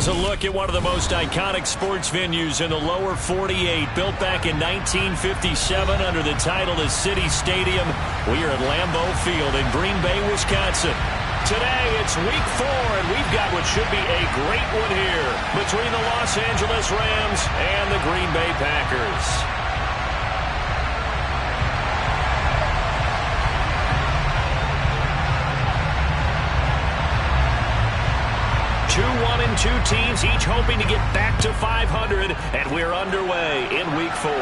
Here's a look at one of the most iconic sports venues in the lower 48, built back in 1957 under the title of City Stadium. We are at Lambeau Field in Green Bay, Wisconsin. Today, it's week 4, and we've got what should be a great one here between the Los Angeles Rams and the Green Bay Packers. 2-1-2 teams, each hoping to get back to 500, and we're underway in week 4.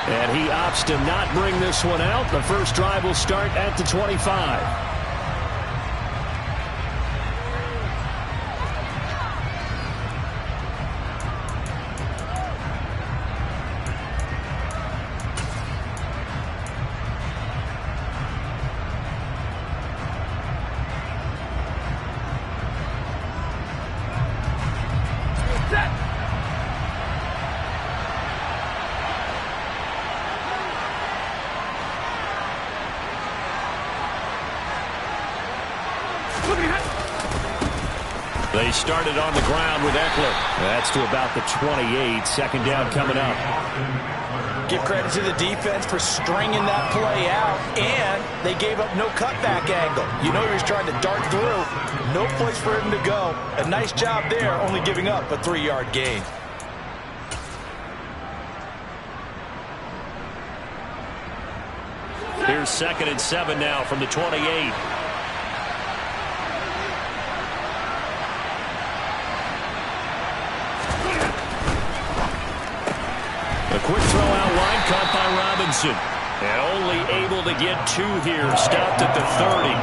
And he opts to not bring this one out. The first drive will start at the 25. They started on the ground with Eckler. That's to about the 28. Second down coming up. Give credit to the defense for stringing that play out, and they gave up no cutback angle. You know he was trying to dart through. No place for him to go. A nice job there, only giving up a 3-yard gain. Here's 2nd and 7 now from the 28. A quick throw out wide, caught by Robinson. And only able to get 2 here, stopped at the 30.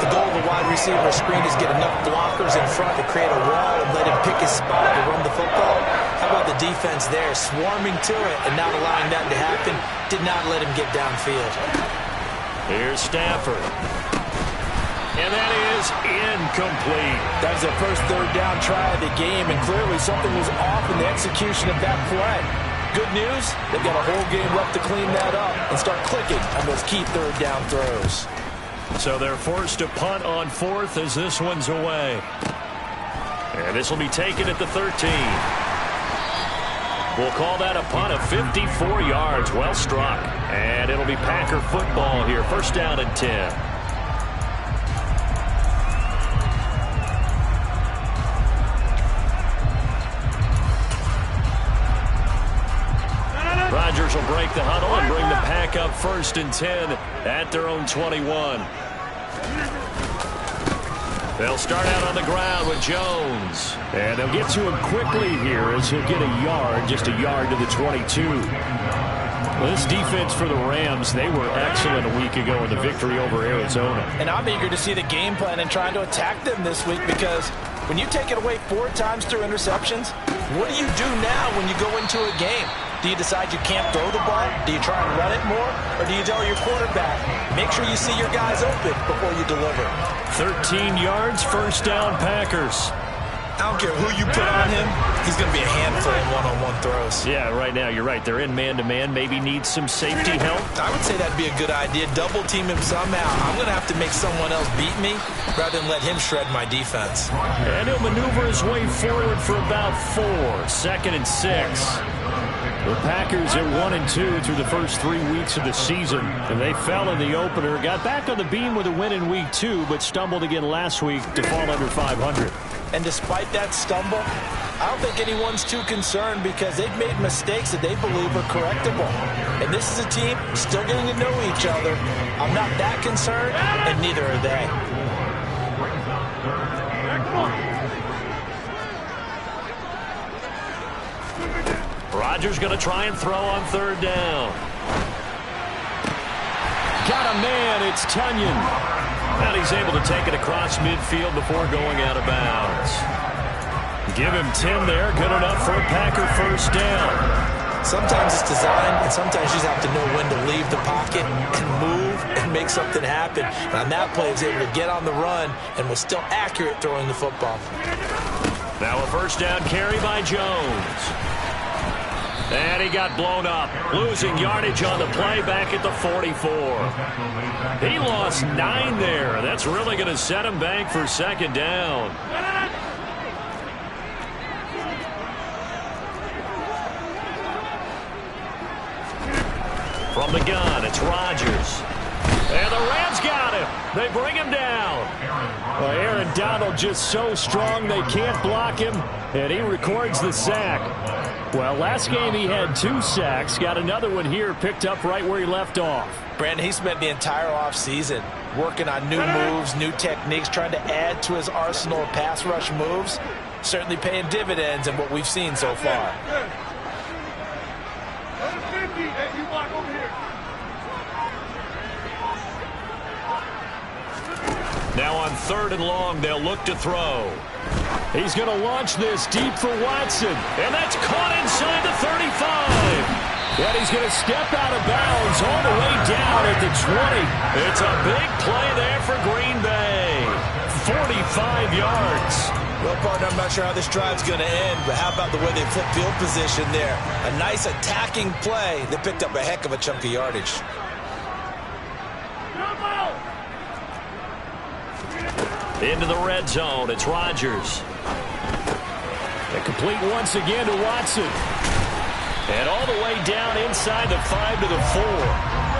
The goal of a wide receiver screen is get enough blockers in front to create a wall and let him pick his spot to run the football. How about the defense there, swarming to it and not allowing that to happen? Did not let him get downfield. Here's Stafford. And that is incomplete. That was their first 3rd down try of the game, and clearly something was off in the execution of that play. Good news, they've got a whole game left to clean that up and start clicking on those key 3rd down throws. So they're forced to punt on 4th as this one's away. And this will be taken at the 13. We'll call that a punt of 54 yards. Well struck. And it'll be Packer football here. First down and 10. Rodgers will break the huddle and bring the Pack up 1st and 10 at their own 21. They'll start out on the ground with Jones. And they'll get to him quickly here as he'll get a yard, just a yard to the 22. Well, this defense for the Rams, they were excellent a week ago in the victory over Arizona. And I'm eager to see the game plan and trying to attack them this week, because when you take it away 4 times through interceptions, what do you do now when you go into a game? Do you decide you can't throw the ball? Do you try and run it more? Or do you tell your quarterback, make sure you see your guys open before you deliver? 13 yards, first down, Packers. I don't care who you put on him, he's going to be a handful in one-on-one throws. Yeah, right now, you're right. They're in man-to-man, maybe need some safety help. I would say that'd be a good idea. Double team him somehow. I'm going to have to make someone else beat me rather than let him shred my defense. And he'll maneuver his way forward for about 4. 2nd and 6. The Packers at 1-2 through the first 3 weeks of the season. And they fell in the opener, got back on the beam with a win in week 2, but stumbled again last week to fall under 500. And despite that stumble, I don't think anyone's too concerned, because they've made mistakes that they believe are correctable. And this is a team still getting to know each other. I'm not that concerned, and neither are they. Rodgers going to try and throw on 3rd down. Got a man, it's Tunyon. And he's able to take it across midfield before going out of bounds. Give him 10 there, good enough for a Packer first down. Sometimes it's designed, and sometimes you just have to know when to leave the pocket and move and make something happen. And on that play, he was able to get on the run and was still accurate throwing the football. Now a first down carry by Jones. And he got blown up, losing yardage on the play back at the 44. He lost 9 there. That's really going to set him back for second down. From the gun, it's Rodgers. And the Rams got him. They bring him down. Well, Aaron Donald just so strong they can't block him, and he records the sack. Well, last game he had 2 sacks. Got another one here, picked up right where he left off. Brandon, he spent the entire offseason working on new moves, new techniques, trying to add to his arsenal of pass rush moves. Certainly paying dividends in what we've seen so far. Now on 3rd and long, they'll look to throw. He's going to launch this deep for Watson. And that's caught inside the 35. And he's going to step out of bounds all the way down at the 20. It's a big play there for Green Bay. 45 yards. Well, partner, I'm not sure how this drive's going to end, but how about the way they flip field position there? A nice attacking play that picked up a heck of a chunk of yardage. Into the red zone, it's Rodgers. They complete once again to Watson. And all the way down inside the 5 to the 4.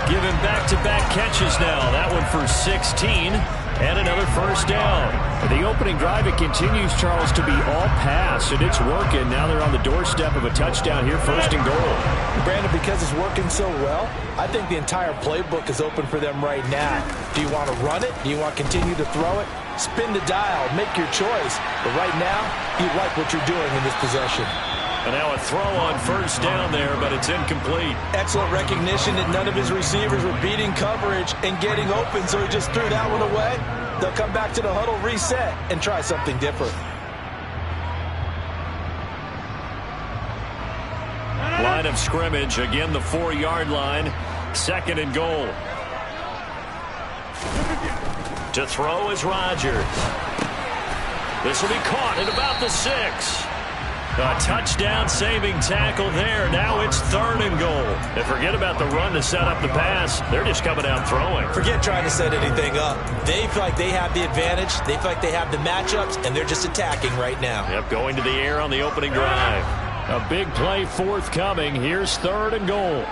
Giving back-to-back catches now. That one for 16 and another first down. The opening drive, it continues, Charles, to be all pass, and it's working. Now they're on the doorstep of a touchdown here, 1st and goal. Brandon, because it's working so well, I think the entire playbook is open for them right now. Do you want to run it? Do you want to continue to throw it? Spin the dial, make your choice. But right now, you like what you're doing in this possession. And now a throw on 1st down there, but it's incomplete. Excellent recognition that none of his receivers were beating coverage and getting open, so he just threw that one away. They'll come back to the huddle, reset, and try something different. Line of scrimmage, again the 4-yard line. 2nd and goal. To throw is Rodgers. This will be caught at about the 6. A touchdown-saving tackle there. Now it's 3rd and goal. And forget about the run to set up the pass. They're just coming out throwing. Forget trying to set anything up. They feel like they have the advantage. They feel like they have the matchups, and they're just attacking right now. Yep, going to the air on the opening drive. A big play forthcoming. Here's 3rd and goal.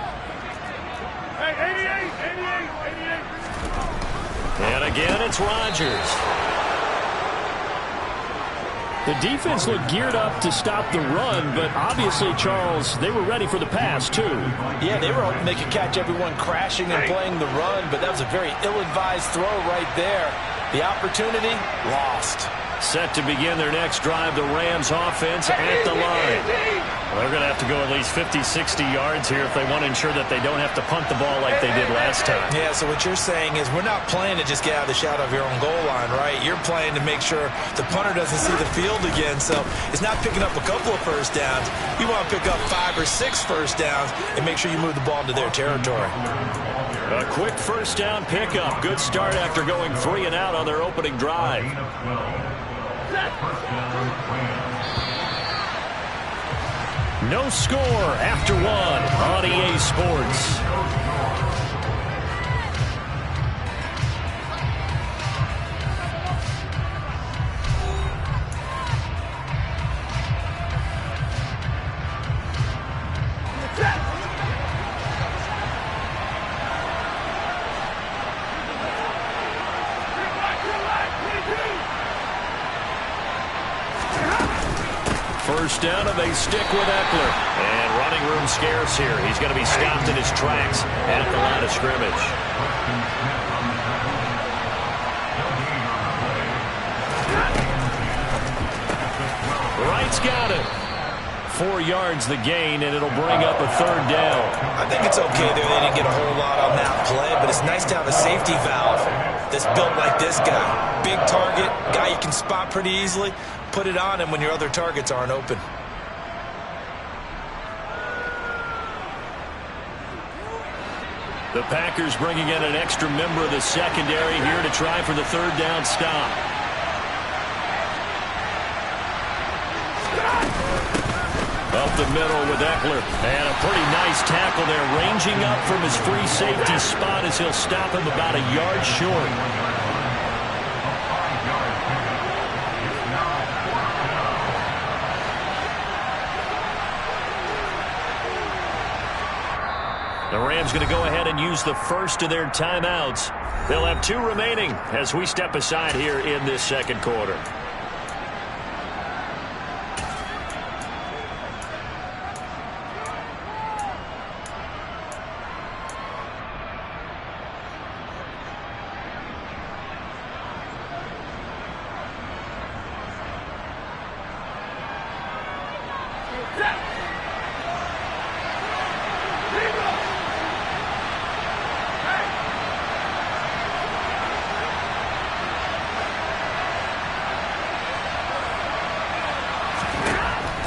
Hey, 88. And again, it's Rodgers. The defense looked geared up to stop the run, but obviously, Charles, they were ready for the pass, too. Yeah, they were hoping they could catch everyone crashing and playing the run, but that was a very ill-advised throw right there. The opportunity, lost. Set to begin their next drive, the Rams offense at the line. Well, they're going to have to go at least 50, 60 yards here if they want to ensure that they don't have to punt the ball like they did last time. Yeah, so what you're saying is we're not playing to just get out of the shadow of your own goal line, right? You're playing to make sure the punter doesn't see the field again. So it's not picking up a couple of first downs. You want to pick up 5 or 6 first downs and make sure you move the ball into their territory. A quick first down pickup. Good start after going 3 and out on their opening drive. No score after 1 on EA Sports. First down, and they stick with Eckler. And running room scarce here. He's going to be stopped in his tracks at the line of scrimmage. Wright's got it. 4 yards the gain, and it'll bring up a 3rd down. I think it's okay there. They didn't get a whole lot on that play, but it's nice to have a safety valve that's built like this guy. Big target, guy you can spot pretty easily. Put it on him when your other targets aren't open. The Packers bringing in an extra member of the secondary here to try for the 3rd down stop. Up the middle with Eckler. And a pretty nice tackle there, ranging up from his free safety spot as he'll stop him about a yard short. The Rams going to go ahead and use the first of their timeouts. They'll have 2 remaining as we step aside here in this second quarter.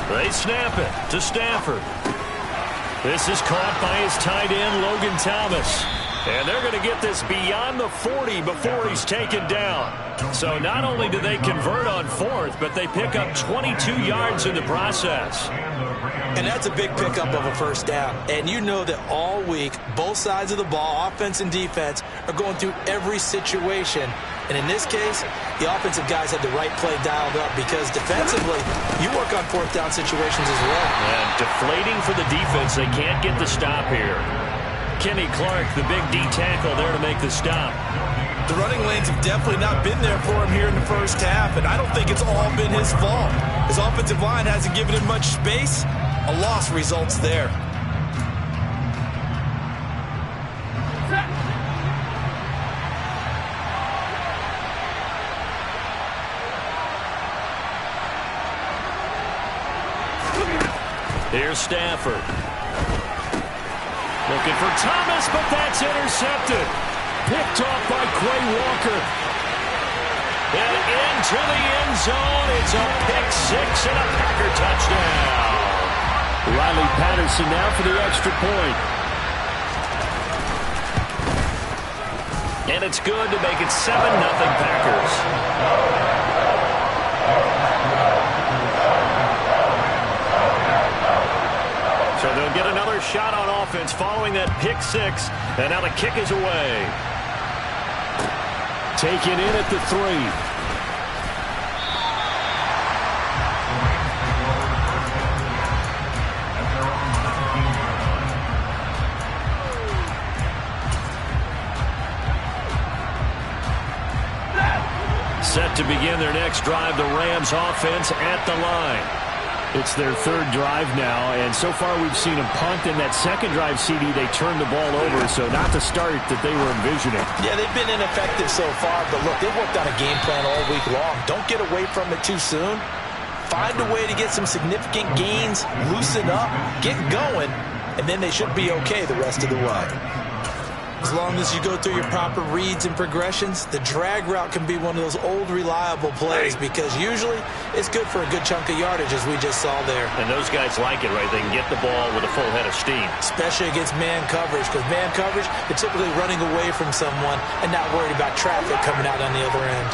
They snap it to Stafford. This is caught by his tight end, Logan Thomas. And they're going to get this beyond the 40 before he's taken down. So not only do they convert on 4th, but they pick up 22 yards in the process. And that's a big pickup of a first down. And you know that all week, both sides of the ball, offense and defense, are going through every situation. And in this case, the offensive guys had the right play dialed up because defensively, you work on 4th down situations as well. And deflating for the defense. They can't get the stop here. Kenny Clark, the big D tackle there to make the stop. The running lanes have definitely not been there for him here in the first half, and I don't think it's all been his fault. His offensive line hasn't given him much space. A loss results there. Here's Stafford. Looking for Thomas, but that's intercepted. Picked off by Quay Walker. And into the end zone. It's a pick 6 and a Packer touchdown. Riley Patterson now for the extra point. And it's good to make it 7-0 Packers. So they'll get another shot on offense following that pick 6. And now the kick is away. Taken in at the 3. Set to begin their next drive, the Rams offense at the line. It's their 3rd drive now, and so far we've seen them punt. In that second drive, CD, they turned the ball over, so not the start that they were envisioning. Yeah, they've been ineffective so far, but look, they've worked on a game plan all week long. Don't get away from it too soon. Find a way to get some significant gains, loosen up, get going, and then they should be okay the rest of the way. As long as you go through your proper reads and progressions, the drag route can be one of those old reliable plays because usually it's good for a good chunk of yardage as we just saw there. And those guys like it, right? They can get the ball with a full head of steam. Especially against man coverage, because man coverage, they're typically running away from someone and not worried about traffic coming out on the other end.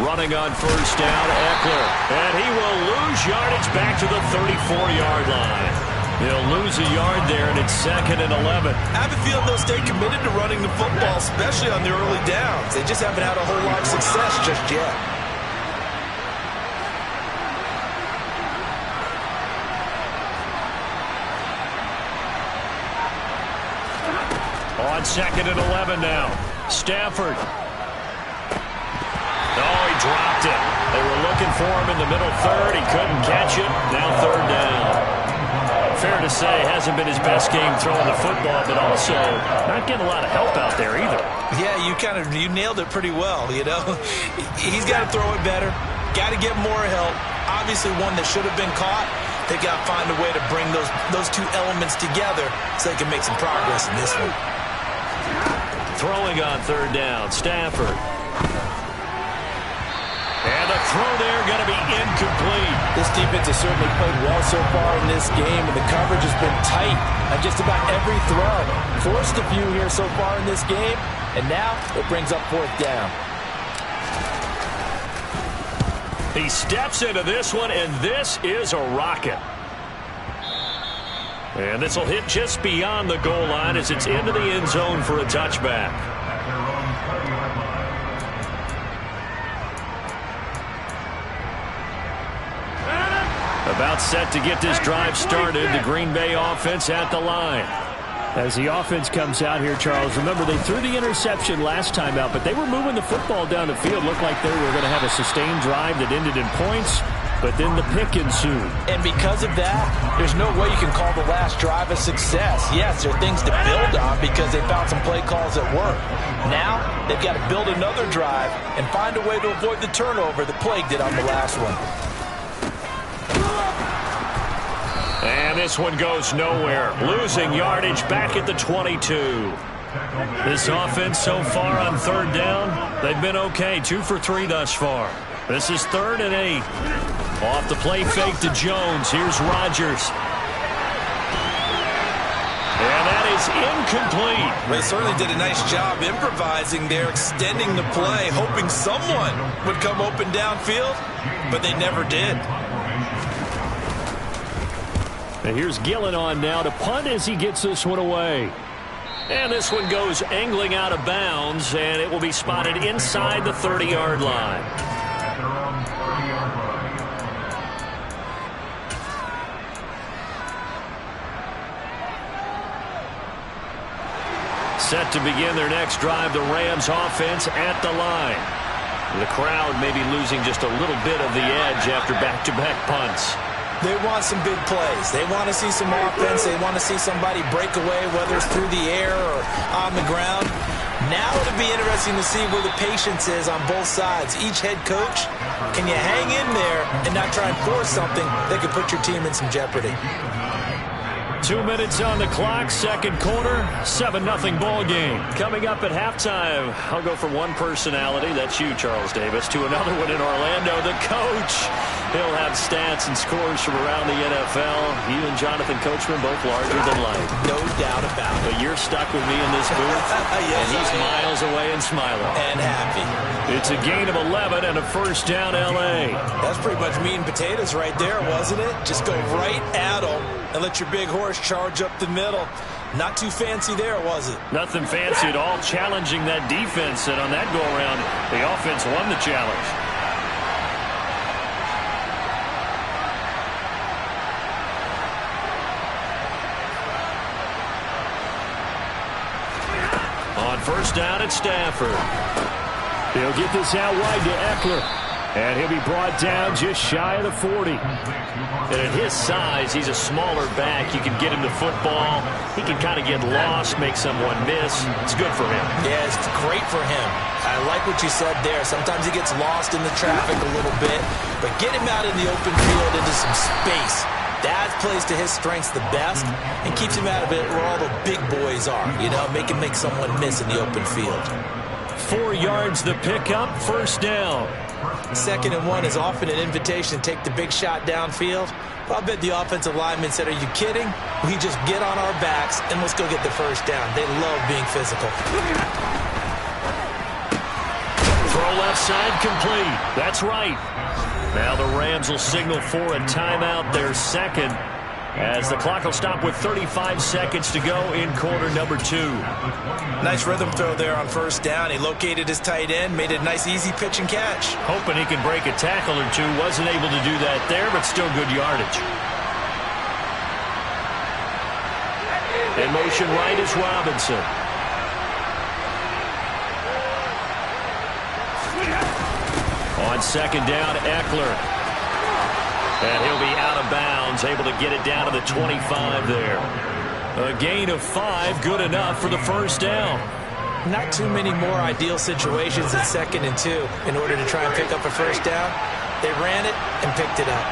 Running on first down, Eckler. And he will lose yardage back to the 34-yard line. They'll lose a yard there, and it's 2nd and 11. I have a feeling they'll stay committed to running the football, especially on the early downs. They just haven't had a whole lot of success just yet. On 2nd and 11 now. Stafford. Oh, he dropped it. They were looking for him in the middle 3rd. He couldn't catch it. Now 3rd down. Fair to say, hasn't been his best game throwing the football, but also not getting a lot of help out there either. Yeah, you nailed it pretty well, you know. He's got to throw it better, got to get more help. Obviously one that should have been caught. They got to find a way to bring those 2 elements together so they can make some progress in this one. Throwing on 3rd down, Stafford. And the throw there going to be incomplete. This defense has certainly played well so far in this game, and the coverage has been tight on just about every throw. Forced a few here so far in this game, and now it brings up 4th down. He steps into this one, and this is a rocket. And this will hit just beyond the goal line as it's into the end zone for a touchback. About set to get this drive started. The Green Bay offense at the line. As the offense comes out here, Charles, remember they threw the interception last time out, but they were moving the football down the field. Looked like they were going to have a sustained drive that ended in points, but then the pick ensued. And because of that, there's no way you can call the last drive a success. Yes, there are things to build on because they found some play calls that work. Now, they've got to build another drive and find a way to avoid the turnover that plagued it on the last one. And this one goes nowhere. Losing yardage back at the 22. This offense so far on third down, they've been okay. 2 for 3 thus far. This is 3rd and 8. Off the play fake to Jones. Here's Rodgers. And that is incomplete. They certainly did a nice job improvising there, extending the play, hoping someone would come open downfield, but they never did. And here's Gillen on now to punt as he gets this one away. And this one goes angling out of bounds, and it will be spotted inside the 30-yard line. Set to begin their next drive, the Rams offense at the line. The crowd may be losing just a little bit of the edge after back-to-back punts. They want some big plays. They want to see some offense. They want to see somebody break away, whether it's through the air or on the ground. Now it'll be interesting to see where the patience is on both sides. Each head coach, can you hang in there and not try and force something that could put your team in some jeopardy? 2 minutes on the clock, second quarter, 7-0 ball game. Coming up at halftime, I'll go from one personality, that's you, Charles Davis, to another one in Orlando, the coach. He'll have stats and scores from around the NFL. You and Jonathan Coachman both larger than life. No doubt about it. But you're stuck with me in this booth, Yes, and he's miles away and smiling. And happy. It's a gain of 11 and a first down, L.A. That's pretty much meat and potatoes right there, wasn't it? Just go right at them and let your big horse charge up the middle. Not too fancy there, was it? Nothing fancy at all, challenging that defense, and on that go-around, the offense won the challenge. On first down, it's Stafford. He'll get this out wide to Eckler. And he'll be brought down just shy of the 40. And at his size, he's a smaller back. You can get him the football. He can kind of get lost, make someone miss. It's good for him. Yeah, it's great for him. I like what you said there. Sometimes he gets lost in the traffic a little bit. But get him out in the open field into some space. That plays to his strengths the best and keeps him out of it where all the big boys are. You know, make him make someone miss in the open field. 4 yards the pickup, first down. 2nd and 1 is often an invitation to take the big shot downfield. Well, I bet the offensive lineman said, are you kidding? We just get on our backs and let's go get the first down. They love being physical. Throw left side complete. That's right. Now the Rams will signal for a timeout, their second, as the clock will stop with 35 seconds to go in quarter number 2. Nice rhythm throw there on first down. He located his tight end, made it a nice easy pitch and catch. Hoping he can break a tackle or two. Wasn't able to do that there, but still good yardage. In motion right is Robinson. On second down, Eckler. And he'll be out of bounds, able to get it down to the 25 there. A gain of 5, good enough for the first down. Not too many more ideal situations at 2nd and 2 in order to try and pick up a first down. They ran it and picked it up.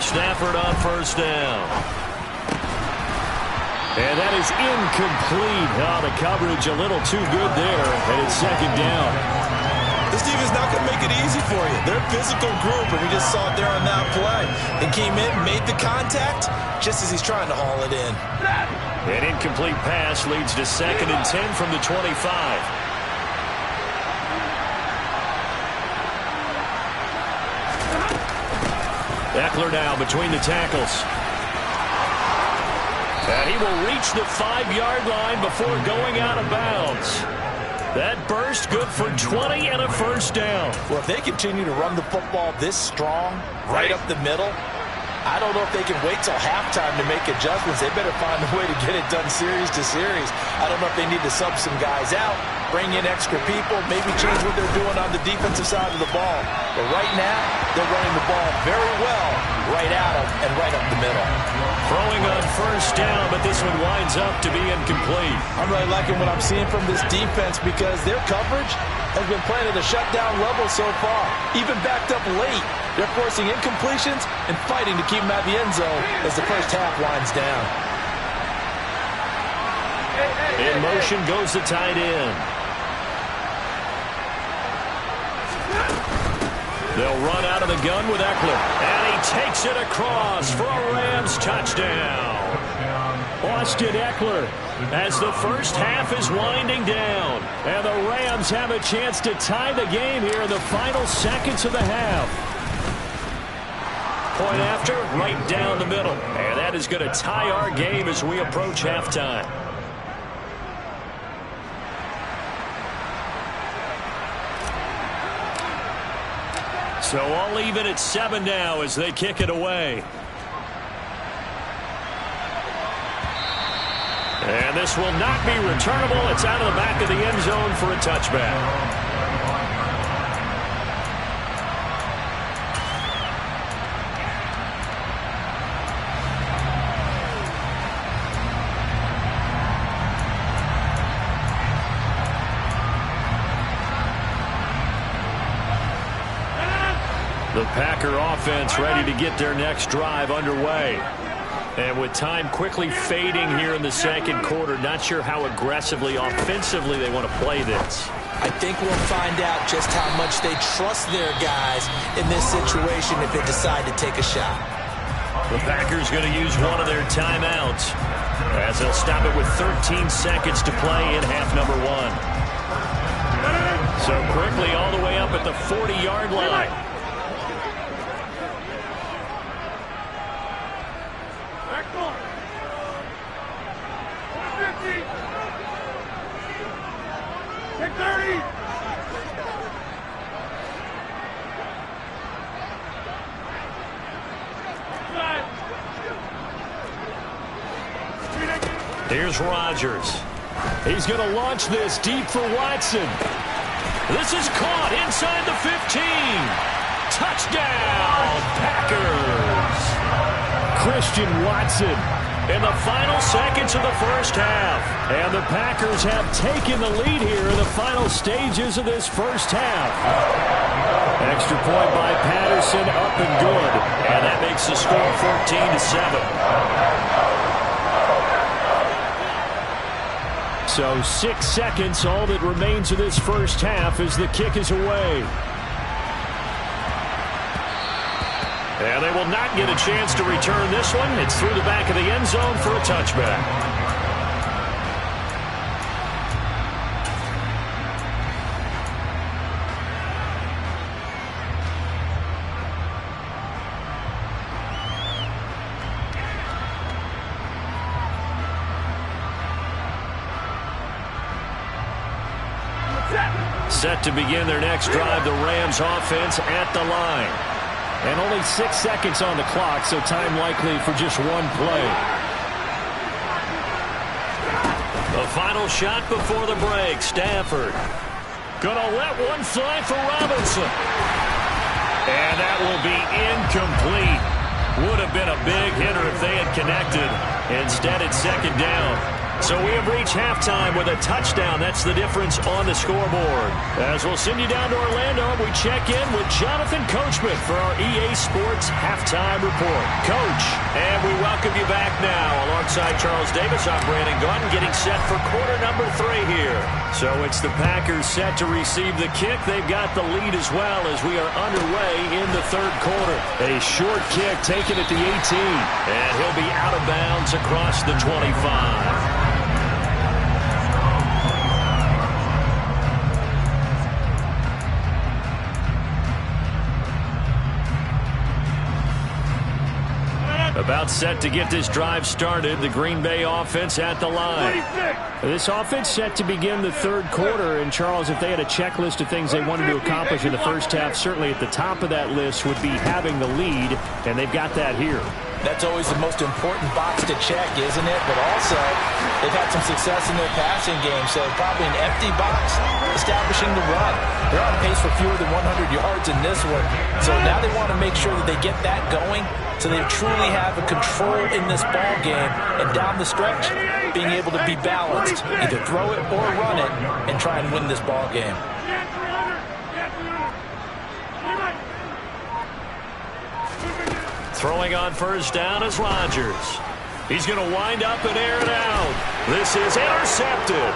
Stafford on first down. And that is incomplete. Oh, the coverage a little too good there, and it's second down. This team is not going to make it easy for you. They're a physical group, and we just saw it there on that play. They came in, made the contact, just as he's trying to haul it in. An incomplete pass leads to 2nd and 10 from the 25. Eckler now between the tackles. And he will reach the 5-yard line before going out of bounds. That burst good for 20 and a first down. Well, if they continue to run the football this strong, right up the middle, I don't know if they can wait till halftime to make adjustments. They better find a way to get it done series to series. I don't know if they need to sub some guys out, bring in extra people, maybe change what they're doing on the defensive side of the ball. But right now, they're running the ball very well right at them and right up the middle. Throwing on first down, but this one winds up to be incomplete. I'm really liking what I'm seeing from this defense because their coverage has been playing at a shutdown level so far. Even backed up late, they're forcing incompletions and fighting to keep them out of the end zone as the first half winds down. In motion goes the tight end. They'll run out of the gun with Eckler. And he takes it across for a Rams touchdown. Austin Eckler as the first half is winding down. And the Rams have a chance to tie the game here in the final seconds of the half. Point after, right down the middle. And that is going to tie our game as we approach halftime. So I'll leave it at 7 now as they kick it away. And this will not be returnable. It's out of the back of the end zone for a touchback. The Packer offense ready to get their next drive underway. And with time quickly fading here in the second quarter, not sure how aggressively, offensively they want to play this. I think we'll find out just how much they trust their guys in this situation if they decide to take a shot. The Packers going to use one of their timeouts as they'll stop it with 13 seconds to play in half number 1. So quickly all the way up at the 40-yard line. Here's Rodgers. He's going to launch this deep for Watson. This is caught inside the 15. Touchdown, Packers. Christian Watson in the final seconds of the first half. And the Packers have taken the lead here in the final stages of this first half. Extra point by Patterson, up and good. And that makes the score 14-7. So 6 seconds, all that remains of this first half as the kick is away. And they will not get a chance to return this one. It's through the back of the end zone for a touchback. Set to begin their next drive, the Rams offense at the line. And only 6 seconds on the clock, so time likely for just one play. The final shot before the break, Stafford. Gonna let one fly for Robinson. And that will be incomplete. Would have been a big hitter if they had connected. Instead, it's second down. So we have reached halftime with a touchdown. That's the difference on the scoreboard. As we'll send you down to Orlando, we check in with Jonathan Coachman for our EA Sports Halftime Report. Coach, and we welcome you back now. Alongside Charles Davis, I'm Brandon Gaudin, getting set for quarter number 3 here. So it's the Packers set to receive the kick. They've got the lead as well as we are underway in the third quarter. A short kick taken at the 18. And he'll be out of bounds across the 25. About set to get this drive started. The Green Bay offense at the line. This offense set to begin the third quarter. And, Charles, if they had a checklist of things they wanted to accomplish in the first half, certainly at the top of that list would be having the lead, and they've got that here. That's always the most important box to check, isn't it? But also, they've had some success in their passing game, so probably an empty box establishing the run. They're on pace for fewer than 100 yards in this one. So now they want to make sure that they get that going so they truly have a control in this ball game. And down the stretch, being able to be balanced, either throw it or run it, and try and win this ball game. Throwing on first down is Rodgers. He's going to wind up and air it out. This is intercepted.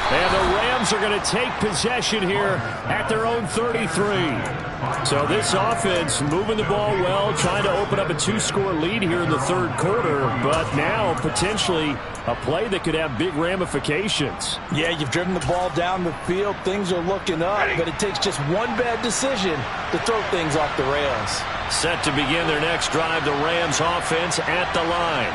And the Rams are going to take possession here at their own 33. So this offense moving the ball well, trying to open up a 2-score lead here in the third quarter, but now potentially a play that could have big ramifications. Yeah, you've driven the ball down the field. Things are looking up, but it takes just one bad decision to throw things off the rails. Set to begin their next drive, the Rams offense at the line.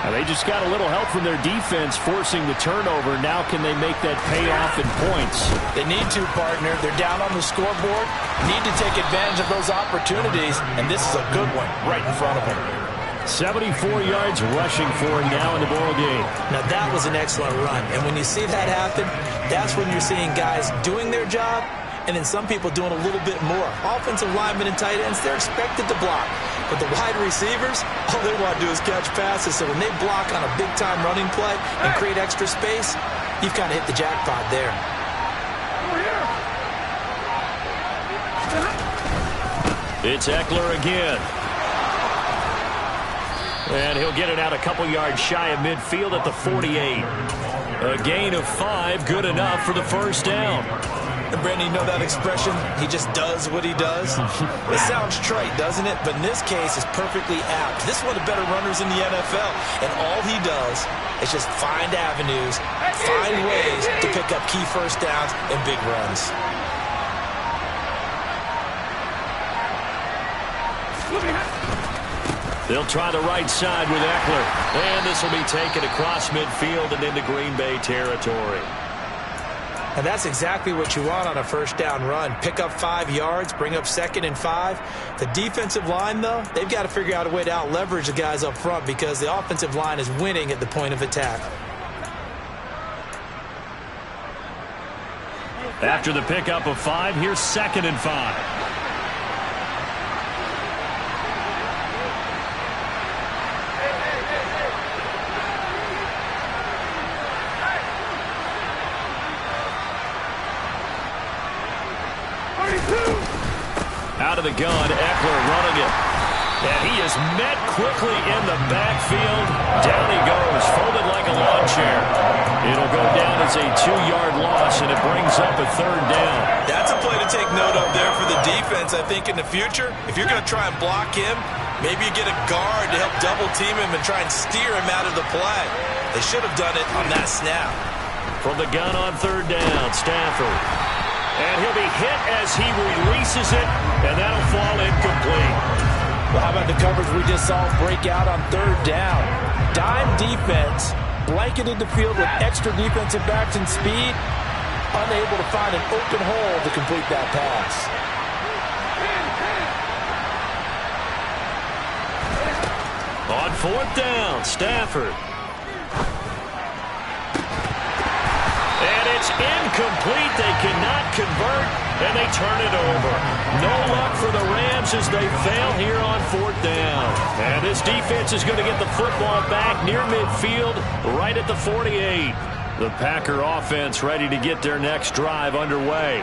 Now they just got a little help from their defense forcing the turnover. Now can they make that pay off in points? They need to, partner. They're down on the scoreboard. Need to take advantage of those opportunities, and this is a good one right in front of them. 74 yards rushing for him now in the ball game. Now that was an excellent run, and when you see that happen, that's when you're seeing guys doing their job, and then some people doing a little bit more. Offensive linemen and tight ends, they're expected to block. But the wide receivers, all they want to do is catch passes. So when they block on a big-time running play and create extra space, you've kind of hit the jackpot there. It's Eckler again. And he'll get it out a couple yards shy of midfield at the 48. A gain of 5, good enough for the first down. And Brandon, you know that expression, he just does what he does? It sounds trite, doesn't it? But in this case, it's perfectly apt. This is one of the better runners in the NFL. And all he does is just find avenues, find ways to pick up key first downs and big runs. They'll try the right side with Eckler. And this will be taken across midfield and into Green Bay territory. And that's exactly what you want on a first down run. Pick up 5 yards, bring up 2nd and 5. The defensive line, though, they've got to figure out a way to out-leverage the guys up front because the offensive line is winning at the point of attack. After the pickup of 5, here's 2nd and 5. Out of the gun, Eckler running it. And he is met quickly in the backfield. Down he goes, folded like a lawn chair. It'll go down as a 2-yard loss, and it brings up a 3rd down. That's a play to take note of there for the defense, I think, in the future. If you're going to try and block him, maybe you get a guard to help double-team him and try and steer him out of the play. They should have done it on that snap. From the gun on 3rd down, Stafford. And he'll be hit as he releases it, and that'll fall incomplete. Well, how about the coverage we just saw break out on 3rd down? Dime defense, blanketed the field with extra defensive backs and speed, unable to find an open hole to complete that pass. On 4th down, Stafford. And it's incomplete. They cannot convert, and they turn it over. No luck for the Rams as they fail here on 4th down. And this defense is going to get the football back near midfield, right at the 48. The Packer offense ready to get their next drive underway.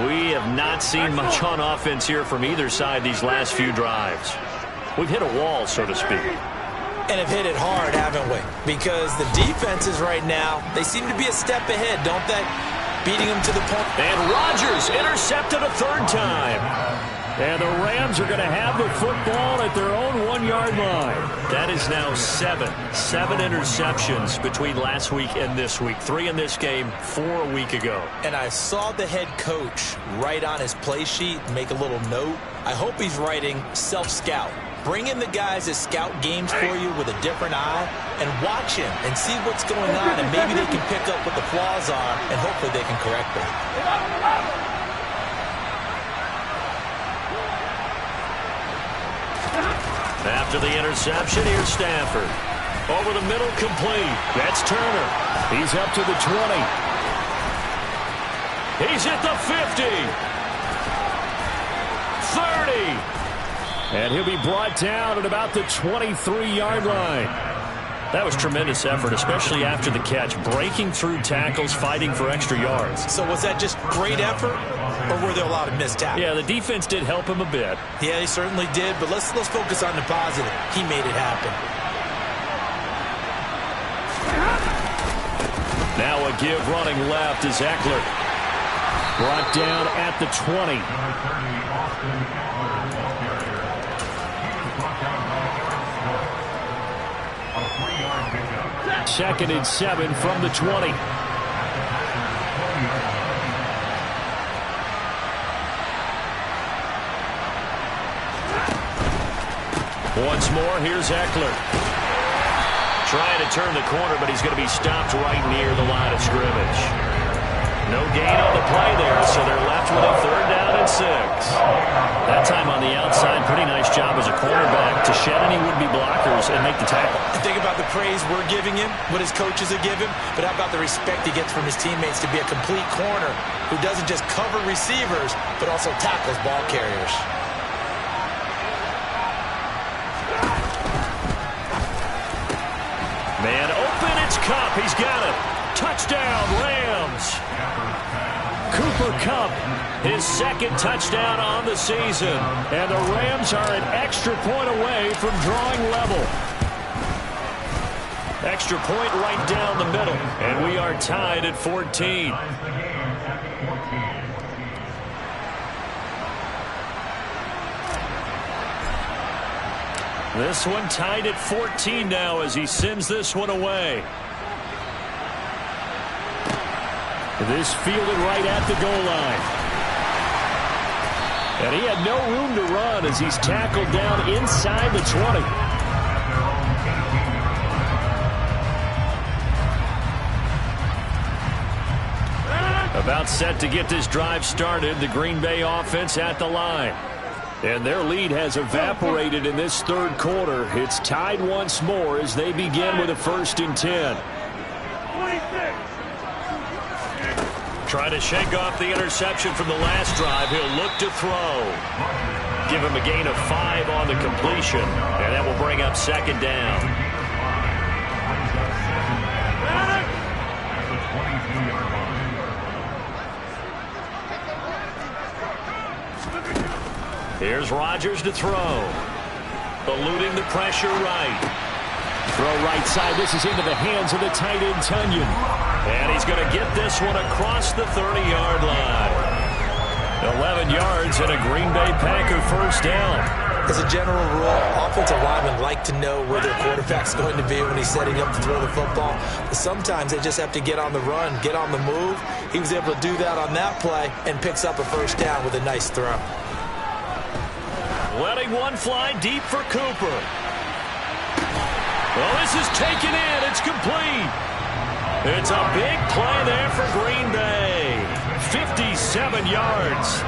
We have not seen much on offense here from either side these last few drives. We've hit a wall, so to speak. And have hit it hard, haven't we? Because the defenses right now, they seem to be a step ahead, don't they? Beating them to the point. And Rodgers intercepted a 3rd time. And the Rams are going to have the football at their own 1-yard line. That is now 7 interceptions between last week and this week. 3 in this game, 4 a week ago. And I saw the head coach write on his play sheet, make a little note. I hope he's writing self-scout. Bring in the guys that scout games for you with a different eye and watch him and see what's going on, and maybe they can pick up what the flaws are, and hopefully they can correct them. After the interception, here's Stafford. Over the middle, complete. That's Turner. He's up to the 20. He's at the 50. 30. And he'll be brought down at about the 23-yard line. That was tremendous effort, especially after the catch. Breaking through tackles, fighting for extra yards. So was that just great effort, or were there a lot of missed tackles? Yeah, the defense did help him a bit. Yeah, he certainly did, but let's focus on the positive. He made it happen. Now a give running left is Eckler. Brought down at the 20. Second and 7 from the 20. Once more, here's Eckler. Trying to turn the corner, but he's going to be stopped right near the line of scrimmage. No gain on the play there, so they're left with a 3rd down and 6. That time on the outside, pretty nice job as a cornerback to shed any would-be blockers and make the tackle. Think about the praise we're giving him, what his coaches have given him, but how about the respect he gets from his teammates to be a complete corner who doesn't just cover receivers, but also tackles ball carriers. Man open, it's Kupp. He's got it. Touchdown, Rams. Cooper Kupp, his 2nd touchdown on the season. And the Rams are an extra point away from drawing level. Extra point right down the middle. And we are tied at 14. This one tied at 14 now as he sends this one away. This fielded right at the goal line. And he had no room to run as he's tackled down inside the 20. About set to get this drive started, the Green Bay offense at the line. And their lead has evaporated in this 3rd quarter. It's tied once more as they begin with a 1st and 10. Trying to shake off the interception from the last drive. He'll look to throw. Give him a gain of 5 on the completion. And that will bring up 2nd down. Here's Rodgers to throw. Eluding the pressure right. Throw right side. This is into the hands of the tight end, Tunyon. And he's going to get this one across the 30-yard line. 11 yards and a Green Bay Packer 1st down. As a general rule, offensive linemen like to know where their quarterback's going to be when he's setting up to throw the football. But sometimes they just have to get on the run, get on the move. He was able to do that on that play and picks up a 1st down with a nice throw. Letting one fly deep for Cooper. Well, this is taken in. It's complete. It's a big play there for Green Bay. 57 yards.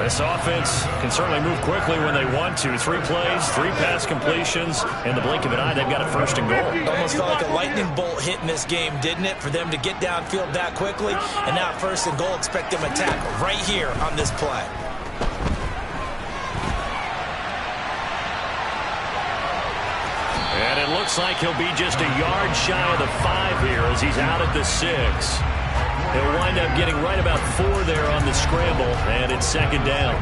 This offense can certainly move quickly when they want to. 3 plays, 3 pass completions. In the blink of an eye, they've got a 1st and goal. Almost felt like a lightning bolt hit in this game, didn't it? For them to get downfield that quickly. And now 1st and goal, expect them to tackle right here on this play. And it looks like he'll be just a yard shy of the 5 here as he's out at the 6. He'll wind up getting right about 4 there on the scramble, and it's 2nd down.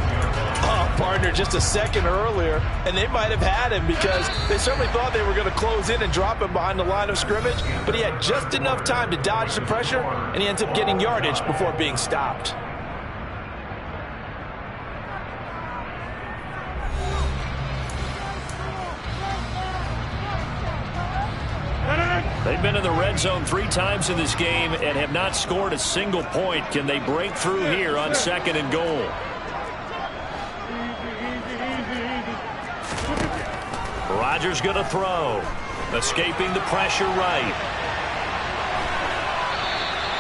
Oh, partner, just a second earlier, and they might have had him because they certainly thought they were going to close in and drop him behind the line of scrimmage, but he had just enough time to dodge the pressure, and he ends up getting yardage before being stopped. in the red zone 3 times in this game and have not scored a single point. Can they break through here on 2nd and goal? Rodgers going to throw. Escaping the pressure right.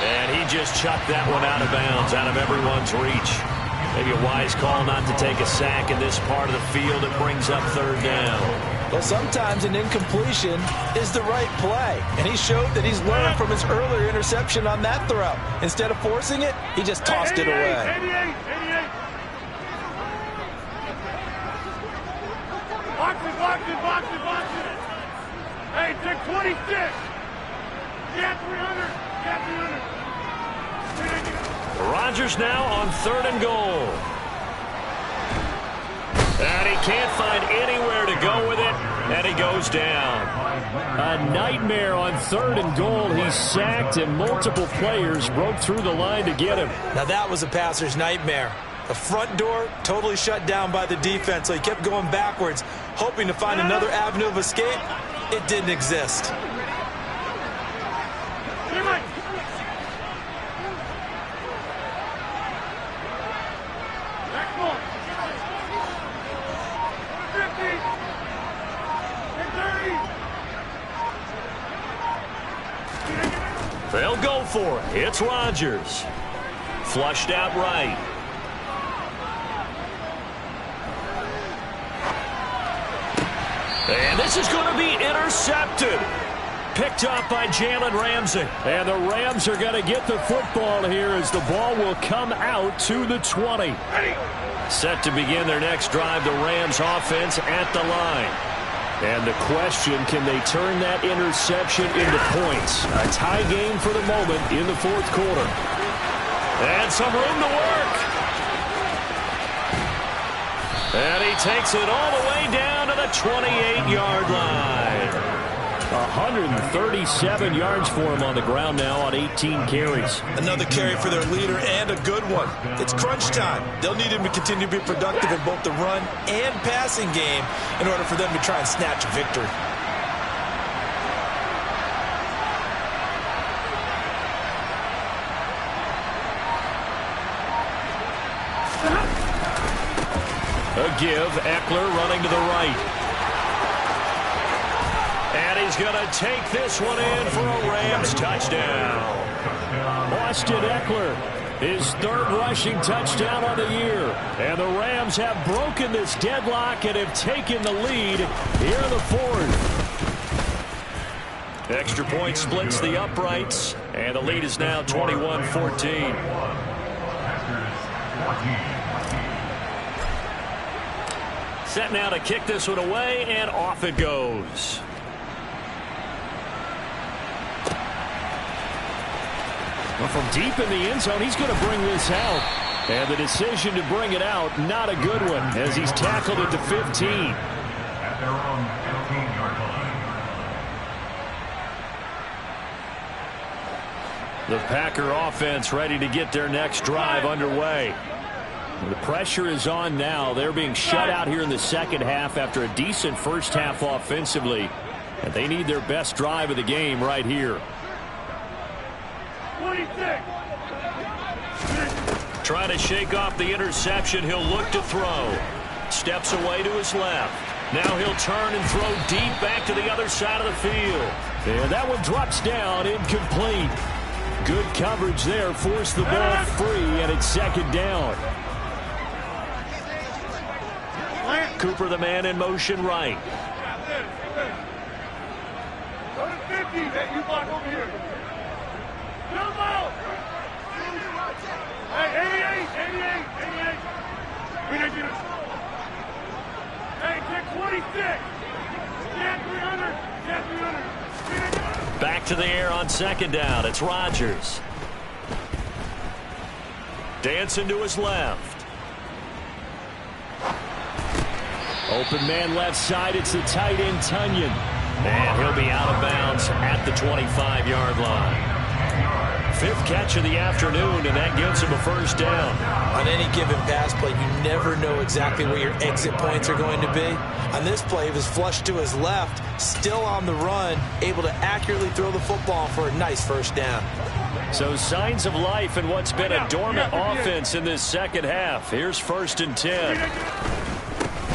And he just chucked that one out of bounds, out of everyone's reach. Maybe a wise call not to take a sack in this part of the field. It brings up 3rd down. Well, sometimes an incompletion is the right play. And he showed that he's learned from his earlier interception on that throw. Instead of forcing it, he just tossed it away. 88. Box it. Hey, take 26. Yeah, 300. Rodgers now on 3rd and goal. And he can't find anywhere to go with it, and he goes down. A nightmare on 3rd and goal. He's sacked, and multiple players broke through the line to get him. Now that was a passer's nightmare. The front door totally shut down by the defense, so he kept going backwards, hoping to find another avenue of escape. It didn't exist. They'll go for it. It's Rodgers. Flushed out right. And this is going to be intercepted. Picked up by Jalen Ramsey. And the Rams are going to get the football here as the ball will come out to the 20. Set to begin their next drive, the Rams offense at the line. And the question, can they turn that interception into points? A tie game for the moment in the 4th quarter. And some room to work. And he takes it all the way down to the 28-yard line. 137 yards for him on the ground now on 18 carries. Another carry for their leader and a good one. It's crunch time. They'll need him to continue to be productive in both the run and passing game in order for them to try and snatch a victory. A give, Eckler running to the right. And he's going to take this one in for a Rams touchdown. Austin Eckler, his 3rd rushing touchdown on the year. And the Rams have broken this deadlock and have taken the lead here in the 4th. Extra point splits the uprights, and the lead is now 21-14. Set now to kick this one away, and off it goes. Well, from deep in the end zone, he's going to bring this out. And the decision to bring it out, not a good one, as he's tackled at the 15. At their own 15-yard line. The Packer offense ready to get their next drive underway. The pressure is on now. They're being shut out here in the 2nd half after a decent first half offensively. And they need their best drive of the game right here. 26. Trying to shake off the interception. He'll look to throw. Steps away to his left. Now he'll turn and throw deep back to the other side of the field. And that one drops down, incomplete. Good coverage there. Forced the ball free, and it's 2nd down. Cooper, the man in motion right. Go to 50. You block over here. Jump out. Hey, 88. Hey, take 26. Get 300. Back to the air on 2nd down. It's Rodgers. Dancing to his left. Open man left side. It's the tight end, Tunyon. And he'll be out of bounds at the 25-yard line. fifth catch of the afternoon, and that gives him a first down. On any given pass play, you never know exactly where your exit points are going to be. On this play, he was flushed to his left, still on the run, able to accurately throw the football for a nice first down. So signs of life in what's been a dormant offense in this second half. Here's 1st and 10.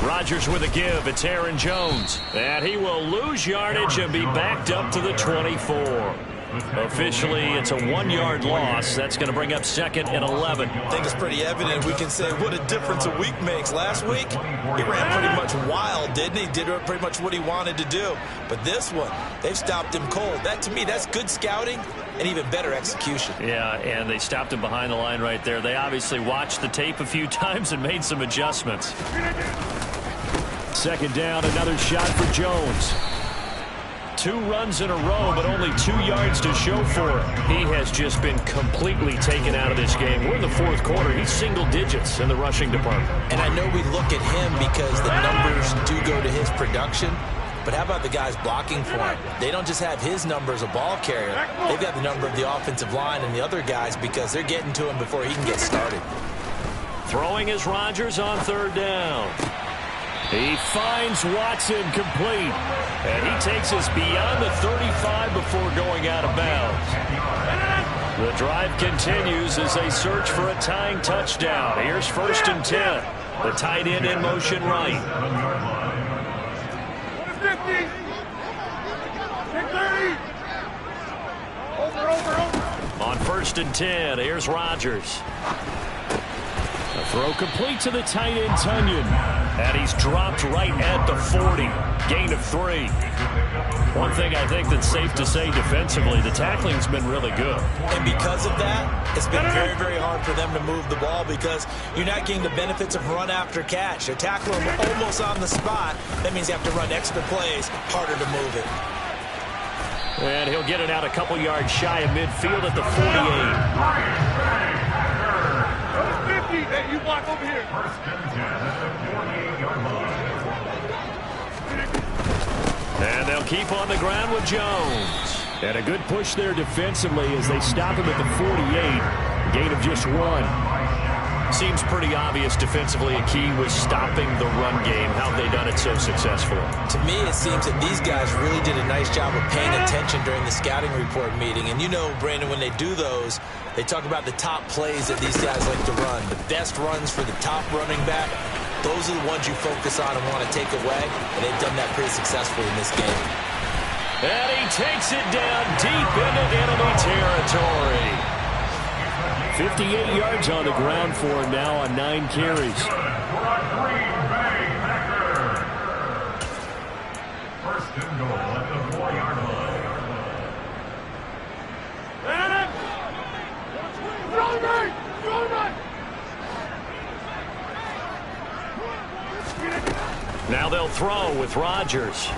Rodgers with a give. It's Aaron Jones. And he will lose yardage and be backed up to the 24. Officially, it's a 1-yard loss. That's going to bring up 2nd and 11. I think it's pretty evident. We can say what a difference a week makes. Last week, he ran pretty much wild, didn't he? Did pretty much what he wanted to do. But this one, they've stopped him cold. That, to me, that's good scouting and even better execution. Yeah, and they stopped him behind the line right there. They obviously watched the tape a few times and made some adjustments. 2nd down, another shot for Jones. 2 runs in a row, but only 2 yards to show for it. He has just been completely taken out of this game. We're in the 4th quarter. He's single digits in the rushing department. And I know we look at him because the numbers do go to his production. But how about the guys blocking for him? They don't just have his number as a ball carrier. They've got the number of the offensive line and the other guys because they're getting to him before he can get started. Throwing is Rodgers on 3rd down. He finds Watson complete. And he takes us beyond the 35 before going out of bounds. The drive continues as they search for a tying touchdown. Here's 1st and 10. The tight end in motion right. 50. 30. Over. On 1st and 10, here's Rodgers. The throw complete to the tight end, Tunyon. And he's dropped right at the 40. Gain of 3. One thing I think that's safe to say defensively, the tackling's been really good. And because of that, it's been very, very hard for them to move the ball because you're not getting the benefits of run after catch. They're tackling him almost on the spot. That means you have to run extra plays, harder to move it. And he'll get it out a couple yards shy of midfield at the 48. 50 that you block over here. And they'll keep on the ground with Jones. And a good push there defensively as they stop him at the 48. Gain of just 1. Seems pretty obvious defensively a key was stopping the run game. How have they done it so successfully? To me, it seems that these guys really did a nice job of paying attention during the scouting report meeting. And you know, Brandon, when they do those, they talk about the top plays that these guys like to run. The best runs for the top running back, those are the ones you focus on and want to take away. And they've done that pretty successfully in this game. And he takes it down deep into enemy territory. 58 yards on the ground for him now on 9 carries. First and goal at the 4-yard line. Now they'll throw with Rodgers.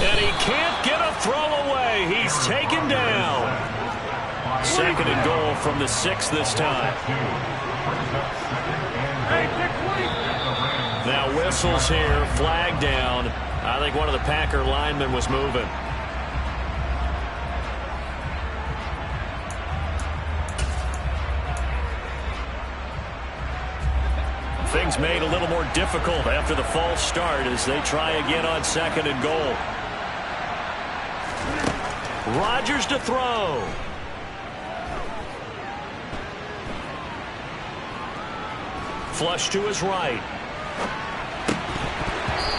And he can't get a throw away. He's taken down. 2nd and goal from the 6 this time. Now whistles here, flag down. I think one of the Packer linemen was moving. Things made a little more difficult after the false start as they try again on 2nd and goal. Rodgers to throw. Flush to his right.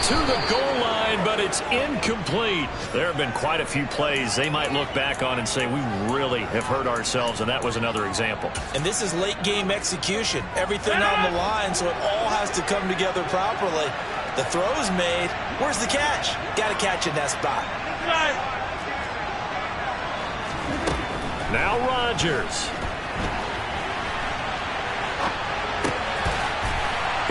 To the goal line, but it's incomplete. There have been quite a few plays they might look back on and say, we really have hurt ourselves, and that was another example. And this is late game execution. Everything on the line, so it all has to come together properly. The throw's made. Where's the catch? Got to catch in that spot. Now Rodgers.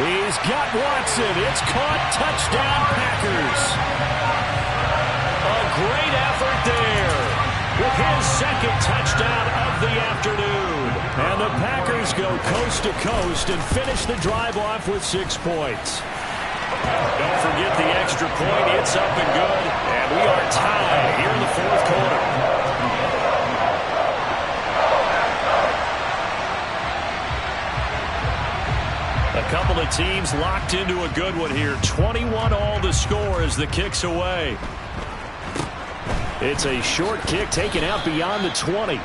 He's got Watson. It's caught. Touchdown, Packers. A great effort there with his 2nd touchdown of the afternoon. And the Packers go coast to coast and finish the drive off with 6 points. Don't forget the extra point. It's up and good. And we are tied here in the 4th quarter. team's locked into a good one here. 21 all to score as the kick's away. It's a short kick taken out beyond the 20.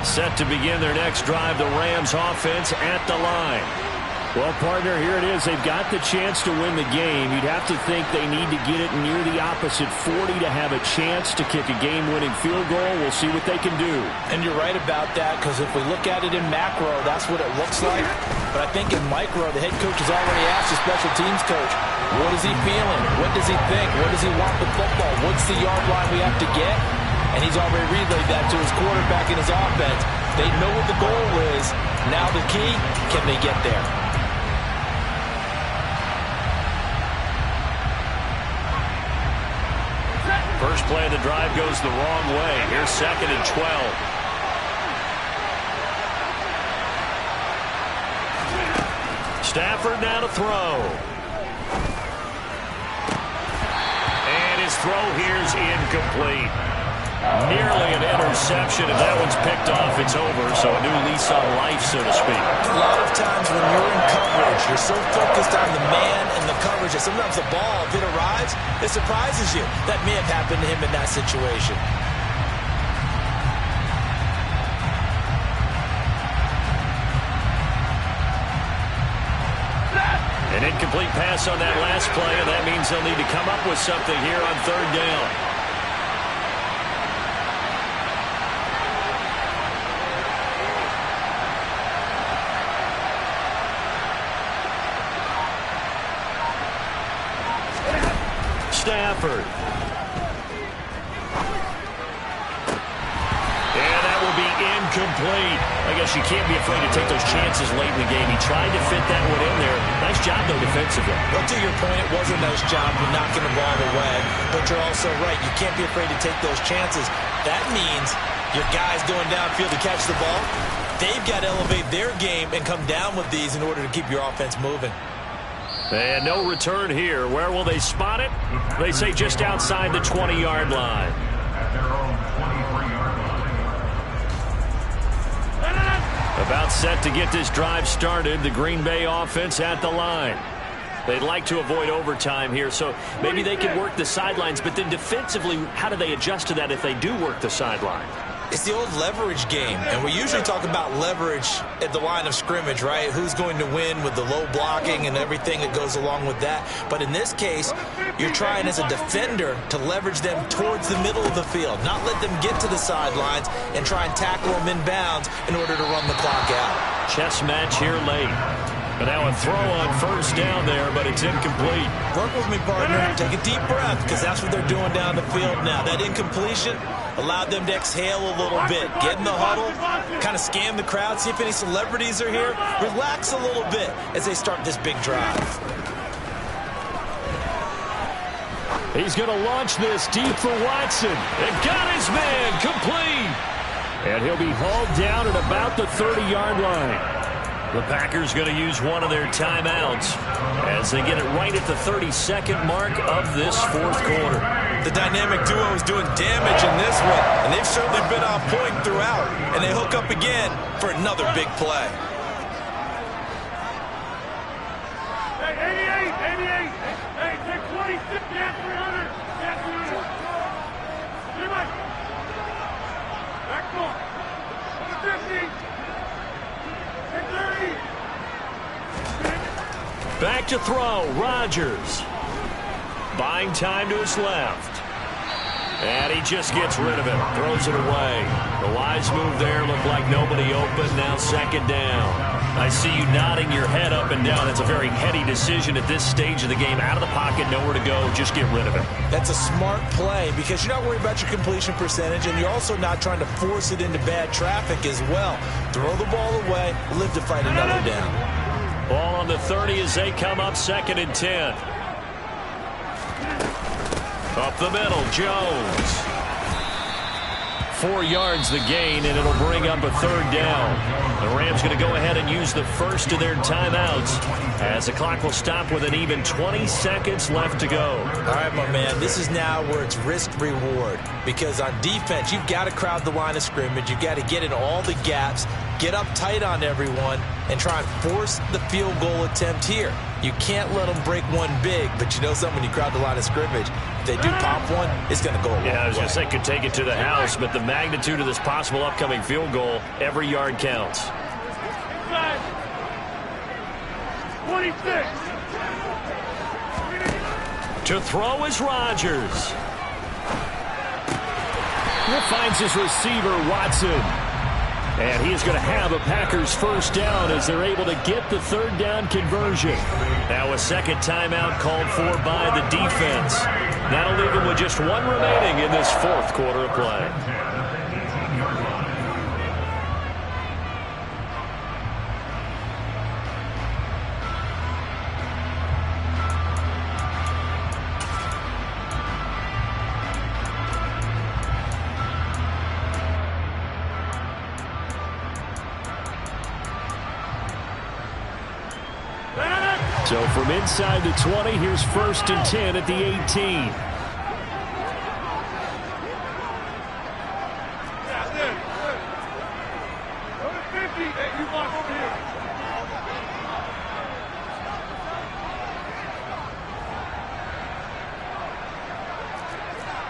Set to begin their next drive, the Rams offense at the line. Well, partner, here it is. They've got the chance to win the game. You'd have to think they need to get it near the opposite 40 to have a chance to kick a game-winning field goal. We'll see what they can do. And you're right about that, because if we look at it in macro, that's what it looks like. But I think in micro, the head coach has already asked the special teams coach, what is he feeling? What does he think? What does he want with football? What's the yard line we have to get? And he's already relayed that to his quarterback and his offense. They know what the goal is. Now the key, can they get there? First play of the drive goes the wrong way. Here's 2nd and 12. Stafford now to throw. And his throw here's incomplete. Nearly an interception. If that one's picked off, it's over. So a new lease on life, so to speak. A lot of times when you're in coverage, you're so focused on the man and the coverage that sometimes the ball, if it arrives, it surprises you. That may have happened to him in that situation. An incomplete pass on that last play, and that means they'll need to come up with something here on 3rd down. Stafford. And that will be incomplete. I guess you can't be afraid to take those chances late in the game. He tried to fit that one in there. Nice job, though, defensively. Well, to your point, it was a nice job of knocking the ball away. But you're also right. You can't be afraid to take those chances. That means your guys going downfield to catch the ball, they've got to elevate their game and come down with these in order to keep your offense moving. And no return here. Where will they spot it? They say just outside the 20-yard line. About set to get this drive started. The Green Bay offense at the line. They'd like to avoid overtime here, so maybe they can work the sidelines. But then defensively, how do they adjust to that if they do work the sideline? It's the old leverage game, and we usually talk about leverage at the line of scrimmage, right? Who's going to win with the low blocking and everything that goes along with that. But in this case, you're trying as a defender to leverage them towards the middle of the field, not let them get to the sidelines and try and tackle them in bounds in order to run the clock out. Chess match here late. But now a throw on 1st down there, but it's incomplete. Work with me, partner. Take a deep breath, because that's what they're doing down the field now. That incompletion allowed them to exhale a little bit. Get in the huddle, kind of scan the crowd, see if any celebrities are here. Relax a little bit as they start this big drive. He's going to launch this deep for Watson. And got his man complete. And he'll be hauled down at about the 30-yard line. The Packers going to use one of their timeouts as they get it right at the 32nd mark of this 4th quarter. The dynamic duo is doing damage in this one, and they've certainly been on point throughout. And they hook up again for another big play. Hey, 88. Hey, take 26. Yeah, 300. Yeah, 300. Too much. Back four. 50. Back to throw, Rodgers. Buying time to his left. And he just gets rid of it, throws it away. The wise move there, looked like nobody open, now 2nd down. I see you nodding your head up and down. It's a very heady decision at this stage of the game. Out of the pocket, nowhere to go, just get rid of it. That's a smart play because you're not worried about your completion percentage, and you're also not trying to force it into bad traffic as well. Throw the ball away, live to fight another down. Ball on the 30 as they come up 2nd and 10. Up the middle, Jones. 4 yards the gain, and it'll bring up a 3rd down. The Rams is going to go ahead and use the first of their timeouts as the clock will stop with an even 20 seconds left to go. All right, my man, this is now where it's risk-reward, because on defense, you've got to crowd the line of scrimmage. You've got to get in all the gaps, get up tight on everyone, and try and force the field goal attempt here. You can't let them break one big, but you know something, when you crowd the line of scrimmage, if they do pop one, it's going to go a long way. Yeah, I was going to say could take it to the house, but the magnitude of this possible upcoming field goal, every yard counts. 26. To throw is Rodgers. He finds his receiver, Watson. And he is going to have a Packers first down as they're able to get the third down conversion. Now a second timeout called for by the defense. That'll leave them with just one remaining in this fourth quarter of play. So from inside the 20, here's 1st and 10 at the 18. Number 50 that you want over here.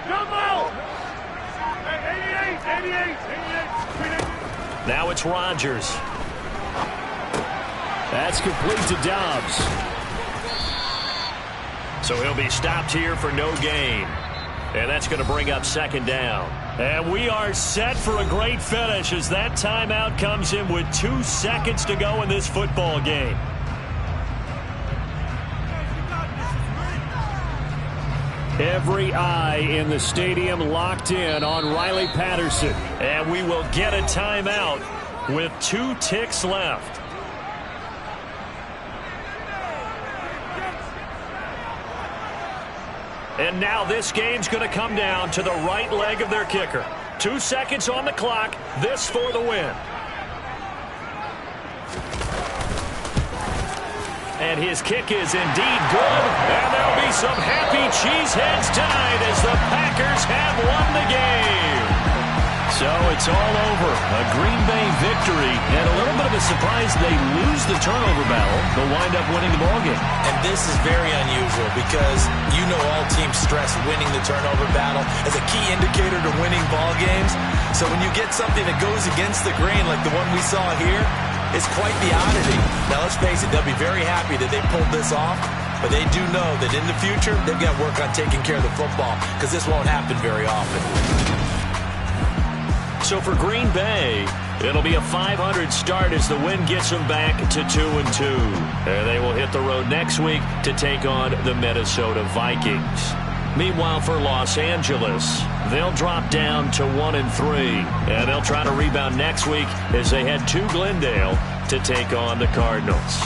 Jump out! 88. Now it's Rodgers. That's complete to Dobbs. So he'll be stopped here for no gain. And that's going to bring up second down. And we are set for a great finish as that timeout comes in with 2 seconds to go in this football game. Every eye in the stadium locked in on Riley Patterson. And we will get a timeout with 2 ticks left. And now this game's going to come down to the right leg of their kicker. 2 seconds on the clock. This for the win. And his kick is indeed good. And there'll be some happy cheeseheads tonight as the Packers have won the game. So it's all over. A Green Bay victory, and a little bit of a surprise they lose the turnover battle, but wind up winning the ballgame. And this is very unusual because you know all teams stress winning the turnover battle as a key indicator to winning ball games. So when you get something that goes against the grain like the one we saw here, it's quite the oddity. Now let's face it, they'll be very happy that they pulled this off, but they do know that in the future they've got to work on taking care of the football because this won't happen very often. So for Green Bay, it'll be a 500 start as the win gets them back to 2-2. And they will hit the road next week to take on the Minnesota Vikings. Meanwhile, for Los Angeles, they'll drop down to 1-3. And they'll try to rebound next week as they head to Glendale to take on the Cardinals.